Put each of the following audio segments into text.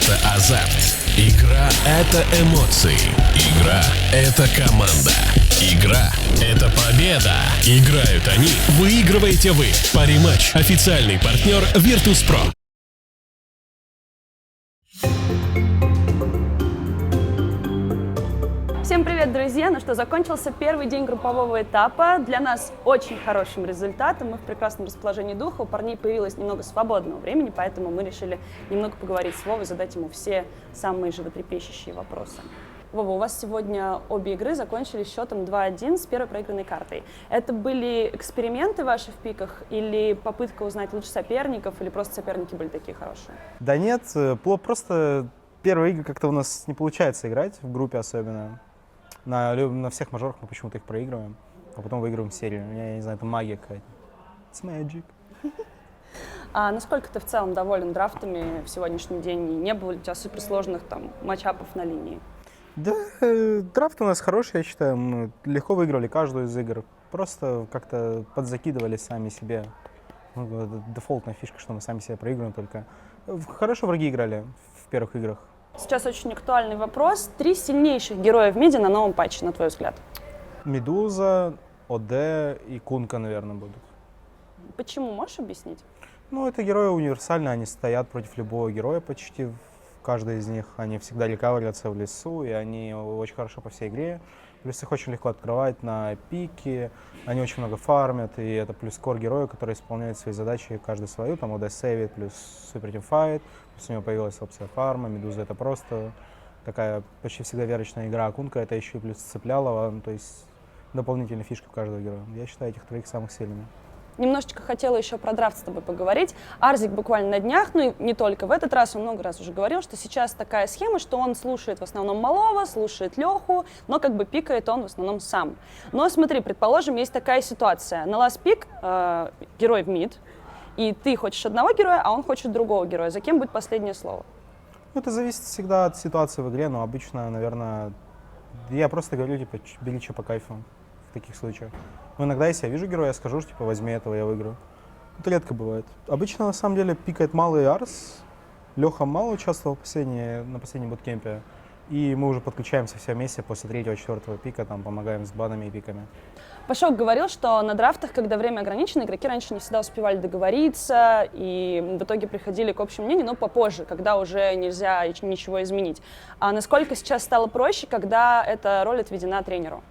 появляется азарт. Игра — это эмоции. Игра — это команда. Игра — это победа. Играют они, выигрываете вы. Париматч — официальный партнер Virtus.pro. Всем привет, друзья! Ну что, закончился первый день группового этапа. Для нас очень хорошим результатом. Мы в прекрасном расположении духа. У парней появилось немного свободного времени, поэтому мы решили немного поговорить с Вовой, задать ему все самые животрепещущие вопросы. Вова, у вас сегодня обе игры закончились счетом 2-1 с первой проигранной картой. Это были эксперименты ваши в пиках или попытка узнать лучше соперников, или просто соперники были такие хорошие? Да нет, просто первые игры как-то у нас не получается играть, в группе особенно. На всех мажорах мы почему-то их проигрываем, а потом выигрываем серию. Я не знаю, это магия какая-то. It's magic. А насколько ты в целом доволен драфтами в сегодняшний день? И не было ли у тебя суперсложных там матчапов на линии? Да, драфт у нас хороший, я считаю. Мы легко выигрывали каждую из игр. Просто как-то подзакидывали сами себе. Ну, дефолтная фишка, что мы сами себя проигрываем только. Хорошо враги играли в первых играх. Сейчас очень актуальный вопрос. 3 сильнейших героя в миде на новом патче, на твой взгляд? Медуза, ОД и Кунка, наверное, будут. Почему? Можешь объяснить? Ну, это герои универсальные, они стоят против любого героя почти. Каждый из них, они всегда рекаверятся в лесу, и они очень хорошо по всей игре. Плюс их очень легко открывать на пике, они очень много фармят, и это плюс кор героя, который исполняет свои задачи, каждый свою, там ОД сейвит, плюс супер тимфайт, плюс у него появилась опция фарма, Медуза это просто такая почти всегда верочная игра, а Кунка это еще и плюс цеплялова, ну, то есть дополнительная фишка в каждого героя. Я считаю этих троих самых сильными. Немножечко хотела еще про драфт с тобой поговорить. Арзик буквально на днях, ну и не только в этот раз, он много раз уже говорил, что сейчас такая схема, что он слушает в основном малого, слушает Леху, но как бы пикает он в основном сам. Но смотри, предположим, есть такая ситуация. На last пик герой в мид, и ты хочешь одного героя, а он хочет другого героя. За кем будет последнее слово? Это зависит всегда от ситуации в игре, но обычно, наверное, я просто говорю, типа, бери что по кайфу в таких случаях. Но иногда, если я вижу героя, я скажу, что, типа, возьми этого, я выиграю. Это редко бывает. Обычно, на самом деле, пикает малый Арс. Леха мало участвовал на последнем буткемпе. И мы уже подключаемся все вместе после 3-4 пика, там, помогаем с банами и пиками. Пашок говорил, что на драфтах, когда время ограничено, игроки раньше не всегда успевали договориться и в итоге приходили к общему мнению, но попозже, когда уже нельзя ничего изменить. А насколько сейчас стало проще, когда эта роль отведена тренеру?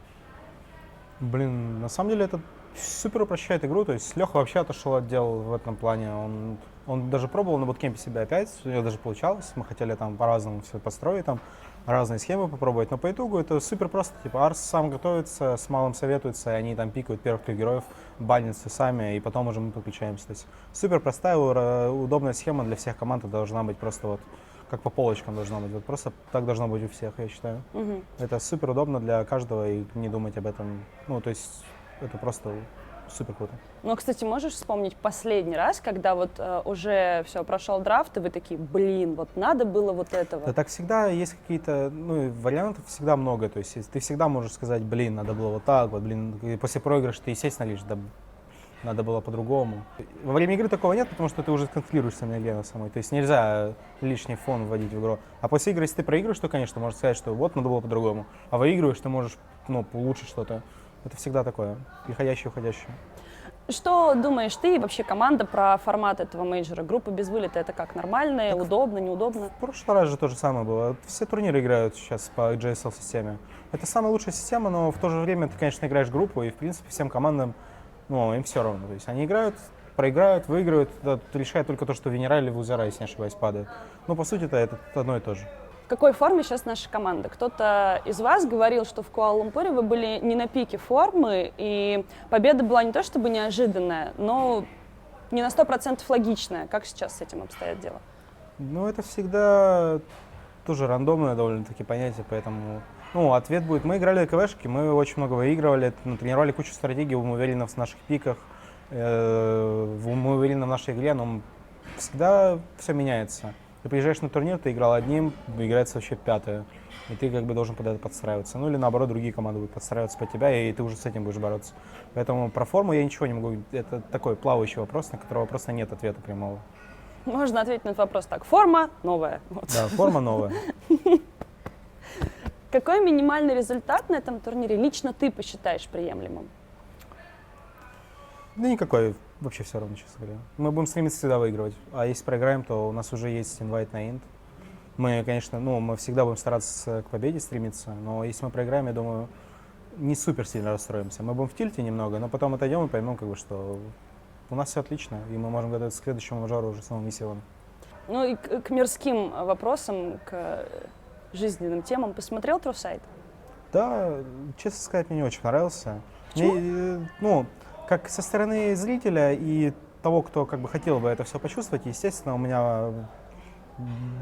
Блин, на самом деле это супер упрощает игру, то есть Леха вообще отошел от дел в этом плане, он даже пробовал на буткемпе себя опять, у него даже получалось, мы хотели там по-разному все построить, там разные схемы попробовать, но по итогу это супер просто, типа Арс сам готовится, с малым советуется, и они там пикают первых 3 героев, банятся сами, и потом уже мы подключаемся, то есть супер простая, удобная схема для всех команд, должна быть просто вот как по полочкам должно быть. Вот просто так должно быть у всех, я считаю. Это супер удобно для каждого и не думать об этом. Ну, то есть это просто супер круто. Ну, кстати, можешь вспомнить последний раз, когда вот уже все, прошел драфт, и вы такие, блин, вот надо было вот этого? Да так всегда есть какие-то, ну, вариантов всегда много. То есть ты всегда можешь сказать, блин, надо было вот так, вот, блин, и после проигрыша ты, естественно, говоришь, да, надо было по-другому. Во время игры такого нет, потому что ты уже концентрируешься на игре на самой. То есть нельзя лишний фон вводить в игру. А после игры, если ты проигрываешь, то, конечно, можно сказать, что вот надо было по-другому. А выигрываешь, ты можешь, ну, улучшить что-то. Это всегда такое, приходящее, уходящее. Что думаешь ты и вообще команда про формат этого мейджора? Группа без вылета — это как, нормально, так, удобно, неудобно? В прошлый раз же то же самое было. Все турниры играют сейчас по JSL-системе. Это самая лучшая система, но в то же время ты, конечно, играешь группу, и, в принципе, всем командам, ну, им все равно. То есть они играют, проиграют, выигрывают, это решает только то, что Венера или Вузера, если не ошибаюсь, падают. Но, по сути-то, это одно и то же. В какой форме сейчас наша команда? Кто-то из вас говорил, что в Куала-Лумпуре вы были не на пике формы, и победа была не то чтобы неожиданная, но не на 100% логичная. Как сейчас с этим обстоят дела? Ну, это всегда тоже рандомное довольно-таки понятие, поэтому... Ну, ответ будет, мы играли КВшки, мы очень много выигрывали, натренировали кучу стратегий, мы уверены в наших пиках, мы уверены в нашей игре, но всегда все меняется. Ты приезжаешь на турнир, ты играл одним, играется вообще пятое, и ты как бы должен под это подстраиваться. Ну или наоборот, другие команды будут подстраиваться под тебя, и ты уже с этим будешь бороться. Поэтому про форму я ничего не могу, это такой плавающий вопрос, на которого просто нет ответа прямого. Можно ответить на этот вопрос так. Форма новая. Вот. Да, форма новая. Какой минимальный результат на этом турнире лично ты посчитаешь приемлемым? Да никакой, вообще все равно, честно говоря. Мы будем стремиться всегда выигрывать. А если проиграем, то у нас уже есть инвайт на инт. Мы, конечно, мы всегда будем стараться к победе стремиться, но если мы проиграем, я думаю, не супер сильно расстроимся. Мы будем в тильте немного, но потом отойдем и поймем, что у нас все отлично, и мы можем готовиться к следующему мажору уже самым веселым. Ну и к мирским вопросам, к жизненным темам. Посмотрел True Sight? Да, честно сказать, мне не очень понравился. Почему? Как со стороны зрителя и того, кто хотел бы это все почувствовать, естественно, у меня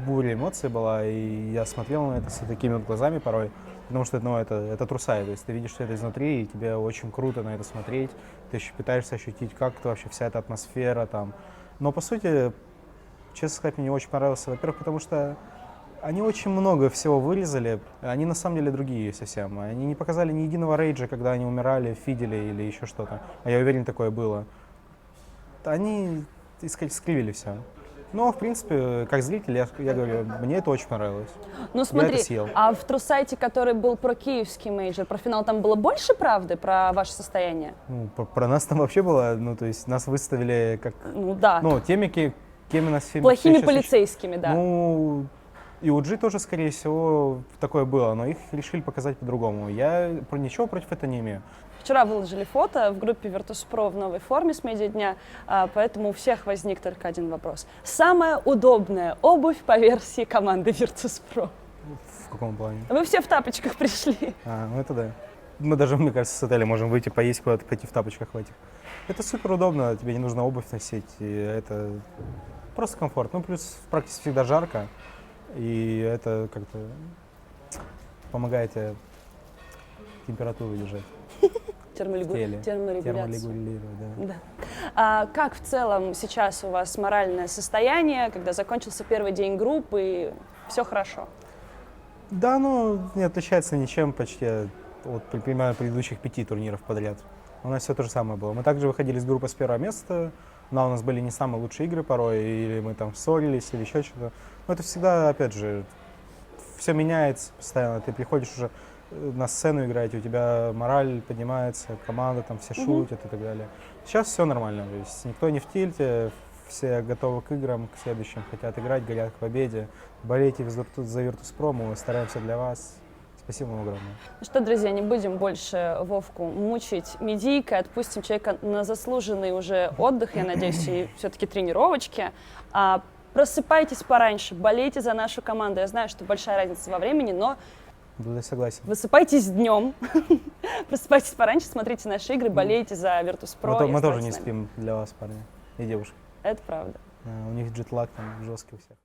буря эмоций была, и я смотрел на это с такими глазами порой, потому что это True Sight, то есть ты видишь все это изнутри, и тебе очень круто на это смотреть, ты еще пытаешься ощутить, как это вообще вся эта атмосфера там. Но по сути, честно сказать, мне не очень понравился, во-первых, потому что они очень много всего вырезали, они на самом деле другие совсем. Они не показали ни единого рейджа, когда они умирали, фидели или еще что-то. А я уверен, такое было. Они скривили все. Но, в принципе, как зритель, я говорю, мне это очень понравилось. Ну смотри, я это съел. а в True Sight, который был про киевский мейджор, про финал, там было больше правды про ваше состояние? Ну, про нас там вообще было, то есть нас выставили как... Ну да. Теми, кем нас все... Плохими все полицейскими, да. И у G тоже, скорее всего, такое было, но их решили показать по-другому. Я ничего против этого не имею. Вчера выложили фото в группе Virtus.pro в новой форме с медиадня, поэтому у всех возник только один вопрос. Самая удобная обувь по версии команды Virtus.pro? В каком плане? Вы все в тапочках пришли. Это да. Мы даже, мне кажется, с отеля можем выйти, поесть куда-то, пойти в тапочках в этих. Это супер удобно, тебе не нужно обувь носить, и это просто комфорт. Плюс в практике всегда жарко, и это как-то помогает тебе температуру держать. Терморегуляцию. Да. Да. А как в целом сейчас у вас моральное состояние, когда закончился первый день группы и все хорошо? Да, не отличается ничем почти от примерно предыдущих 5 турниров подряд. У нас все то же самое было. Мы также выходили из группы с первого места, но у нас были не самые лучшие игры порой, или мы там ссорились, или еще что-то. Но это всегда, опять же, все меняется постоянно. Ты приходишь уже на сцену играть, у тебя мораль поднимается, команда там все шутят и так далее. Сейчас все нормально, то есть никто не в тильте, все готовы к играм, к следующим, хотят играть, горят к победе. Болейте за Virtus.pro, мы стараемся для вас. Спасибо вам огромное. Ну что, друзья, не будем больше Вовку мучить медийкой, отпустим человека на заслуженный уже отдых, я надеюсь, и все-таки тренировочки. Просыпайтесь пораньше, болейте за нашу команду. Я знаю, что большая разница во времени, но Да, согласен. высыпайтесь днем, просыпайтесь пораньше, смотрите наши игры, болейте за Virtus.pro. Мы тоже не спим для вас, парни и девушки. Это правда. У них джетлаг там жесткий у всех.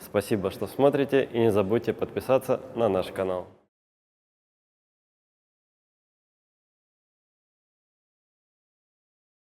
Спасибо, что смотрите, и не забудьте подписаться на наш канал.